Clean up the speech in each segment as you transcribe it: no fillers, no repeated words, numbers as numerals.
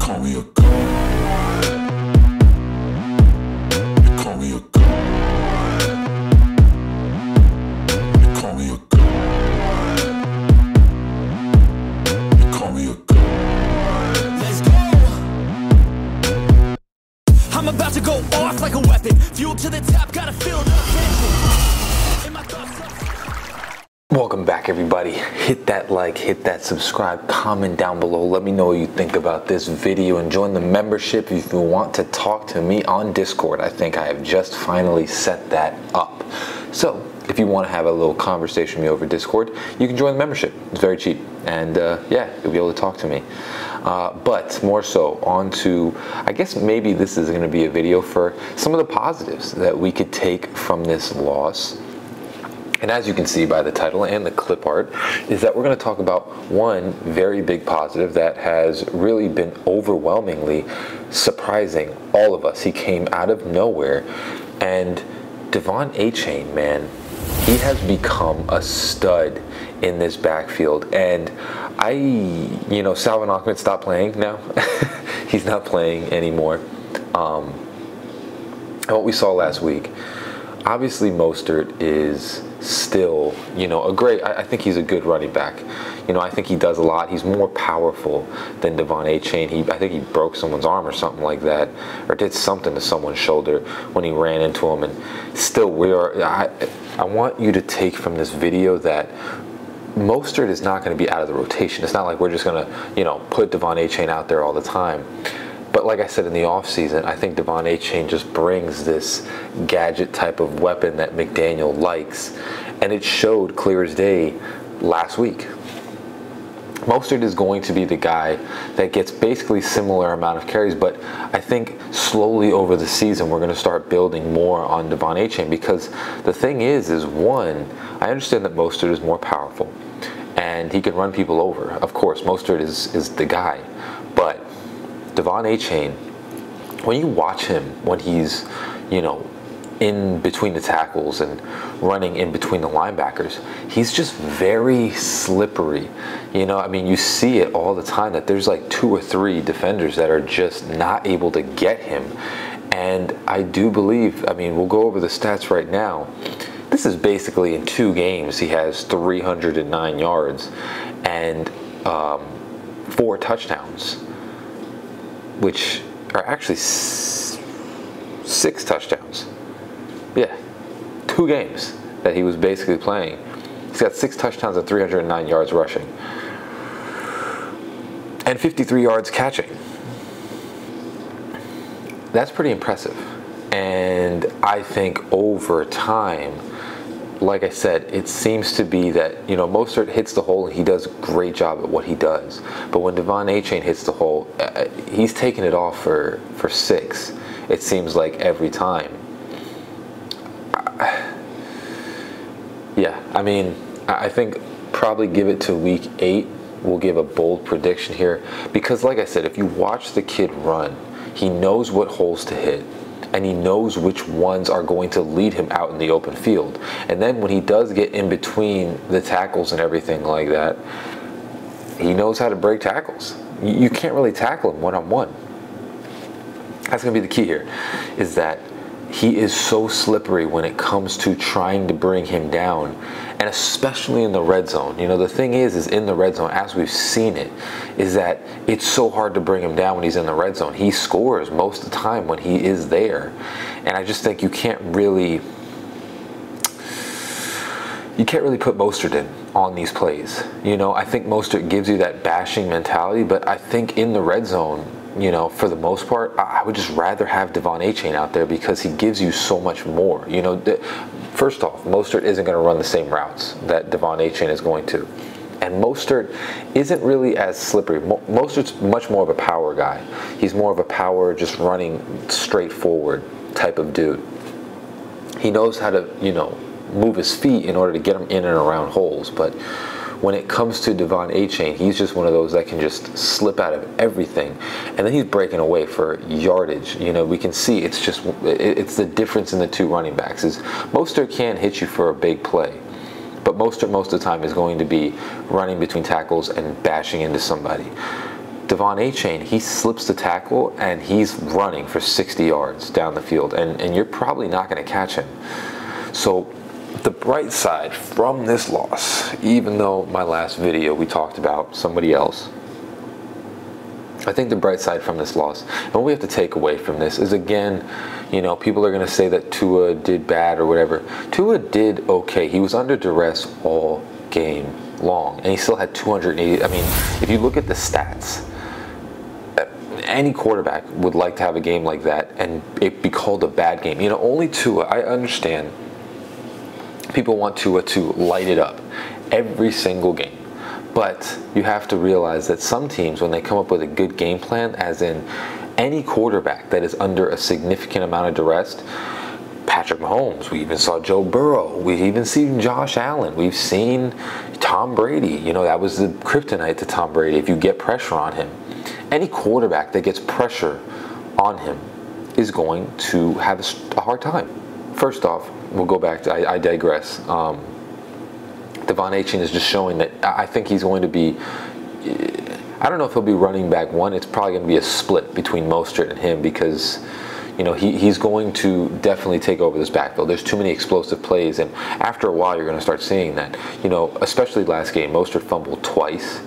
call me a god. You call me a god. You call me a god. You call me a god. Let's go. I'm about to go off like a weapon. Fuel to the top, gotta feel the tension. In my thoughts. Welcome back, everybody. Hit that like, hit that subscribe, comment down below. Let me know what you think about this video and join the membership if you want to talk to me on Discord. I think I have just finally set that up. So if you want to have a little conversation with me over Discord, you can join the membership. It's very cheap, and yeah, you'll be able to talk to me. But more so on to, I guess maybe this is going to be a video for some of the positives that we could take from this loss. And as you can see by the title and the clip art, is that we're going to talk about one very big positive that has really been overwhelmingly surprising all of us. He came out of nowhere, and DEVON ACHANE, man, he has become a stud in this backfield. And Salvon Ahmed stopped playing now. He's not playing anymore. And what we saw last week, obviously Mostert is still, a great, I think he's a good running back. I think he does a lot. He's more powerful than DEVON ACHANE. I think he broke someone's arm or something like that, or did something to someone's shoulder when he ran into him. And still, I want you to take from this video that Mostert is not going to be out of the rotation. It's not like we're just going to, put DEVON ACHANE out there all the time. But like I said in the offseason, I think DEVON ACHANE just brings this gadget type of weapon that McDaniel likes. And it showed clear as day last week. Mostert is going to be the guy that gets basically similar amount of carries, but I think slowly over the season we're going to start building more on DEVON ACHANE, because the thing is one, I understand that Mostert is more powerful and he can run people over. Of course, Mostert is the guy, but DEVON ACHANE, when you watch him when he's, in between the tackles and running in between the linebackers, he's just very slippery. You see it all the time that there's like 2 or 3 defenders that are just not able to get him. And I do believe, we'll go over the stats right now. This is basically in 2 games he has 309 yards and 4 touchdowns, which are actually 6 touchdowns. Yeah, 2 games that he was basically playing. He's got 6 touchdowns and 309 yards rushing, and 53 yards catching. That's pretty impressive. And I think over time, like I said, it seems to be that, Mostert hits the hole and he does a great job at what he does. But when DEVON ACHANE hits the hole, he's taking it off for 6. It seems like every time. Yeah, I think probably give it to week 8. We'll give a bold prediction here. Because like I said, if you watch the kid run, he knows what holes to hit. And he knows which ones are going to lead him out in the open field. And then when he does get in between the tackles and everything like that, he knows how to break tackles. You can't really tackle him one-on-one. That's going to be the key here, is that he is so slippery when it comes to trying to bring him down, and especially in the red zone. The thing is in the red zone, as we've seen it, is that it's so hard to bring him down when he's in the red zone. He scores most of the time when he is there, and I just think you can't really put Mostert in on these plays. I think Mostert gives you that bashing mentality, but I think in the red zone, for the most part, I would just rather have DEVON ACHANE out there because he gives you so much more. First off, Mostert isn't going to run the same routes that DEVON ACHANE is going to. And Mostert isn't really as slippery. Mostert's much more of a power guy. He's more of a power, just running straight forward type of dude. He knows how to, move his feet in order to get him in and around holes. But when it comes to DEVON ACHANE, he's just one of those that can just slip out of everything, and then he's breaking away for yardage. We can see it's the difference in the 2 running backs. Is Mostert can hit you for a big play, but Mostert most of the time is going to be running between tackles and bashing into somebody. DEVON ACHANE, he slips the tackle and he's running for 60 yards down the field, and you're probably not going to catch him. So the bright side from this loss, even though my last video we talked about somebody else, I think the bright side from this loss, and what we have to take away from this is, again, you know, people are going to say that Tua did bad or whatever. Tua did okay. He was under duress all game long, and he still had 280. I mean, if you look at the stats, any quarterback would like to have a game like that and it be called a bad game. You know, only Tua, I understand people want Tua to light it up every single game. But you have to realize that some teams, when they come up with a good game plan, as in any quarterback that is under a significant amount of duress, Patrick Mahomes, we even saw Joe Burrow, we've even seen Josh Allen, we've seen Tom Brady. You know, that was the kryptonite to Tom Brady, if you get pressure on him. Any quarterback that gets pressure on him is going to have a hard time. First off, we'll go back to, I digress. DEVON ACHANE is just showing that I think he's going to be, I don't know if he'll be running back one. It's probably going to be a split between Mostert and him, because, you know, he's going to definitely take over this backfield. There's too many explosive plays, and after a while you're going to start seeing that. You know, especially last game, Mostert fumbled twice,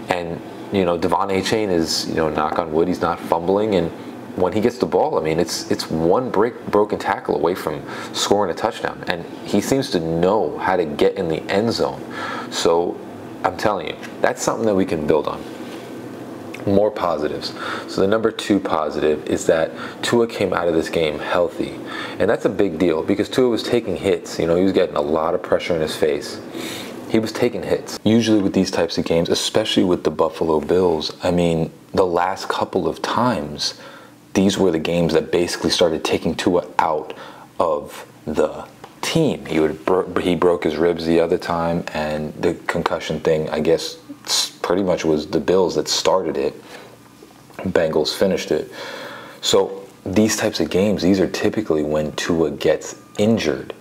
and, you know, DEVON ACHANE is, you know, knock on wood, he's not fumbling, and when he gets the ball, I mean, it's one broken tackle away from scoring a touchdown, and he seems to know how to get in the end zone. So I'm telling you, that's something that we can build on. More positives. So the number 2 positive is that Tua came out of this game healthy, and that's a big deal, because Tua was taking hits. You know, he was getting a lot of pressure in his face. He was taking hits. Usually with these types of games, especially with the Buffalo Bills, I mean, the last couple of times, these were the games that basically started taking Tua out of the team. He broke his ribs the other time, and the concussion thing, I guess, pretty much was the Bills that started it. Bengals finished it. So these types of games, these are typically when Tua gets injured.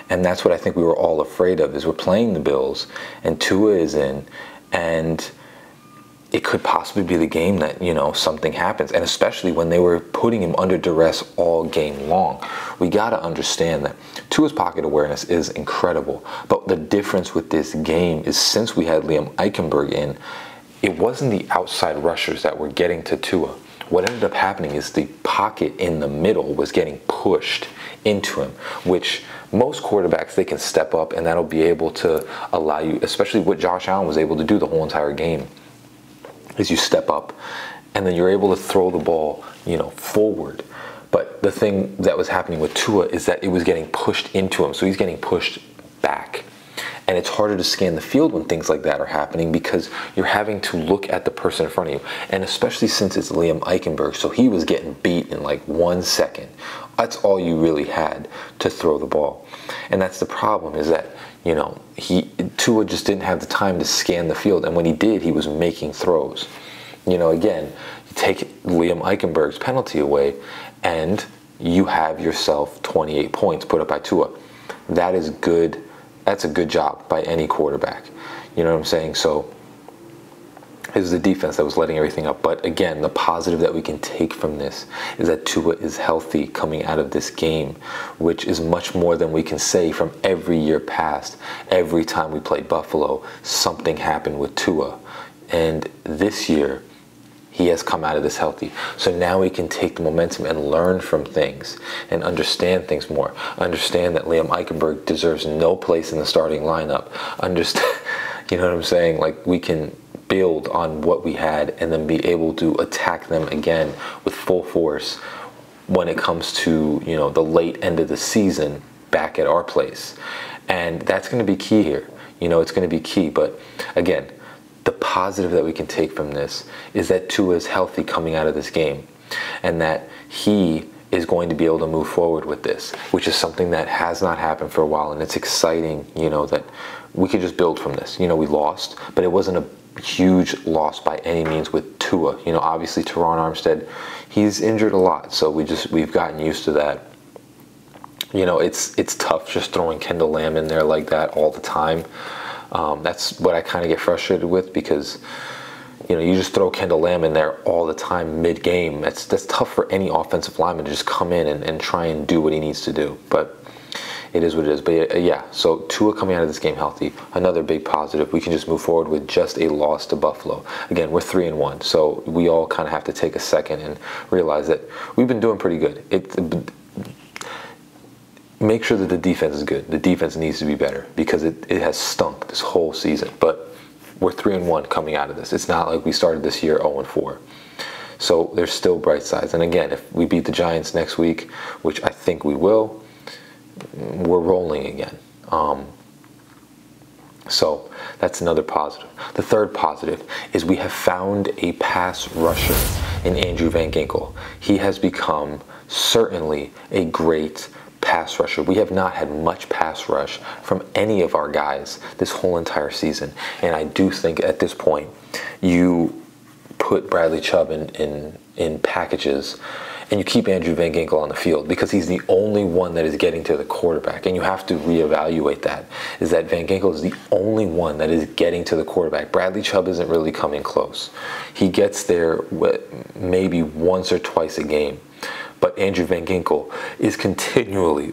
And that's what I think we were all afraid of, is we're playing the Bills and Tua is in, and it could possibly be the game that, you know, something happens. And especially when they were putting him under duress all game long. We got to understand that Tua's pocket awareness is incredible. But the difference with this game is, since we had Liam Eichenberg in, it wasn't the outside rushers that were getting to Tua. What ended up happening is the pocket in the middle was getting pushed into him, which most quarterbacks, they can step up, and that'll be able to allow you, especially what Josh Allen was able to do the whole entire game, is you step up and then you're able to throw the ball, you know, forward. But the thing that was happening with Tua is that it was getting pushed into him, so he's getting pushed back. And it's harder to scan the field when things like that are happening, because you're having to look at the person in front of you. And especially since it's Liam Eichenberg, so he was getting beat in like 1 second. That's all you really had to throw the ball. And that's the problem, is that, you know, Tua just didn't have the time to scan the field, and when he did, he was making throws. You know, again, you take Liam Eichenberg's penalty away, and you have yourself 28 points put up by Tua. That is good. That's a good job by any quarterback. You know what I'm saying? So it was the defense that was letting everything up. But again, the positive that we can take from this is that Tua is healthy coming out of this game, which is much more than we can say from every year past. Every time we played Buffalo, something happened with Tua. And this year, he has come out of this healthy. So now we can take the momentum and learn from things and understand things more. Understand that Liam Eichenberg deserves no place in the starting lineup. Understand, you know what I'm saying? Like, we can build on what we had and then be able to attack them again with full force when it comes to, you know, the late end of the season back at our place. And that's going to be key here. You know, it's going to be key. But again, the positive that we can take from this is that Tua is healthy coming out of this game, and that he is going to be able to move forward with this, which is something that has not happened for a while. And it's exciting, you know, that we could just build from this. You know, we lost, but it wasn't a huge loss by any means with Tua. You know, obviously Teron Armstead, he's injured a lot, so we've gotten used to that. You know, it's tough just throwing Kendall Lamb in there like that all the time. That's what I kind of get frustrated with, because, You know, you just throw Kendall Lamb in there all the time mid-game. That's tough for any offensive lineman to just come in and try and do what he needs to do. But it is what it is. But yeah, so Tua coming out of this game healthy, another big positive. We can just move forward with just a loss to Buffalo. Again, we're 3-1, so we all kind of have to take a second and realize that we've been doing pretty good. Make sure that the defense is good. The defense needs to be better because it has stunk this whole season. But we're 3-1 coming out of this. It's not like we started this year 0-4. So there's still bright sides. And again, if we beat the Giants next week, which I think we will, we're rolling again. So that's another positive. The third positive is we have found a pass rusher in Andrew Van Ginkel. He has become certainly a great pass rusher. We have not had much pass rush from any of our guys this whole entire season. And I do think at this point, you put Bradley Chubb in packages and you keep Andrew Van Ginkel on the field because he's the only one that is getting to the quarterback. And you have to reevaluate that, is that Van Ginkel is the only one that is getting to the quarterback. Bradley Chubb isn't really coming close. He gets there maybe once or twice a game. But Andrew Van Ginkel is continually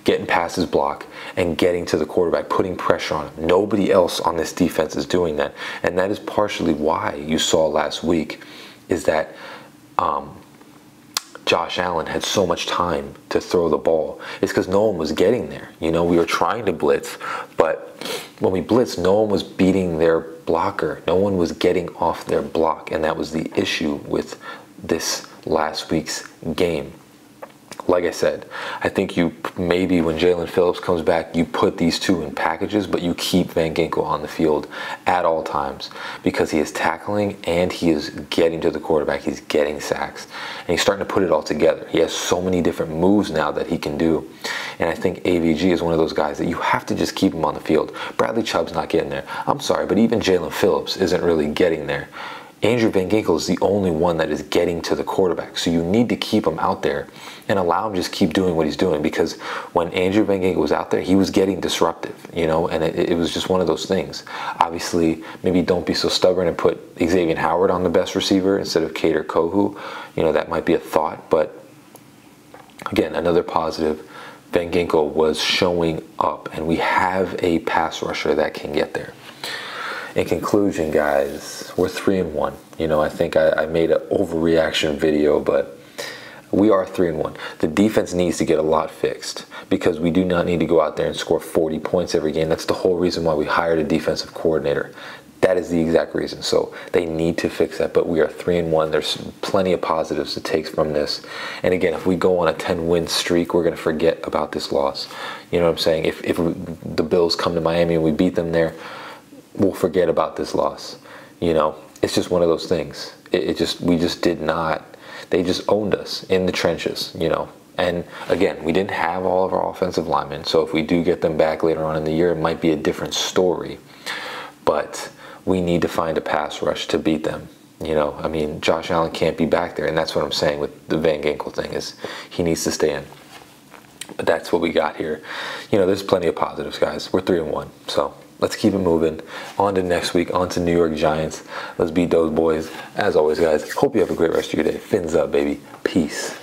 getting past his block and getting to the quarterback, putting pressure on him. Nobody else on this defense is doing that. And that is partially why you saw last week is that Josh Allen had so much time to throw the ball. It's because no one was getting there. You know, we were trying to blitz, but when we blitzed, no one was beating their blocker. No one was getting off their block, and that was the issue with this last week's game. Like I said, I think you maybe when Jalen Phillips comes back, you put these two in packages, but you keep Van Ginkel on the field at all times because he is tackling and he is getting to the quarterback. He's getting sacks and he's starting to put it all together. He has so many different moves now that he can do. And I think AVG is one of those guys that you have to just keep him on the field. Bradley Chubb's not getting there. I'm sorry, but even Jalen Phillips isn't really getting there. Andrew Van Ginkel is the only one that is getting to the quarterback. So you need to keep him out there and allow him to just keep doing what he's doing, because when Andrew Van Ginkel was out there, he was getting disruptive, you know, and it was just one of those things. Obviously, maybe don't be so stubborn and put Xavier Howard on the best receiver instead of Kader Kohu. You know, that might be a thought, but again, another positive. Van Ginkel was showing up, and we have a pass rusher that can get there. In conclusion, guys, we're 3-1. You know, I think I made an overreaction video, but we are 3-1. The defense needs to get a lot fixed because we do not need to go out there and score 40 points every game. That's the whole reason why we hired a defensive coordinator. That is the exact reason. So they need to fix that, but we are 3-1. There's plenty of positives to take from this. And again, if we go on a 10-win streak, we're going to forget about this loss. You know what I'm saying? If the Bills come to Miami and we beat them there, we'll forget about this loss. You know, it's just one of those things. We just did not. They just owned us in the trenches, you know. And again, we didn't have all of our offensive linemen, so if we do get them back later on in the year, it might be a different story. But we need to find a pass rush to beat them. You know, I mean, Josh Allen can't be back there, and that's what I'm saying with the Van Ginkel thing, is he needs to stay in. But that's what we got here. You know, there's plenty of positives, guys. We're 3-1, so let's keep it moving. On to next week, on to New York Giants. Let's beat those boys. As always, guys, hope you have a great rest of your day. Fins up, baby. Peace.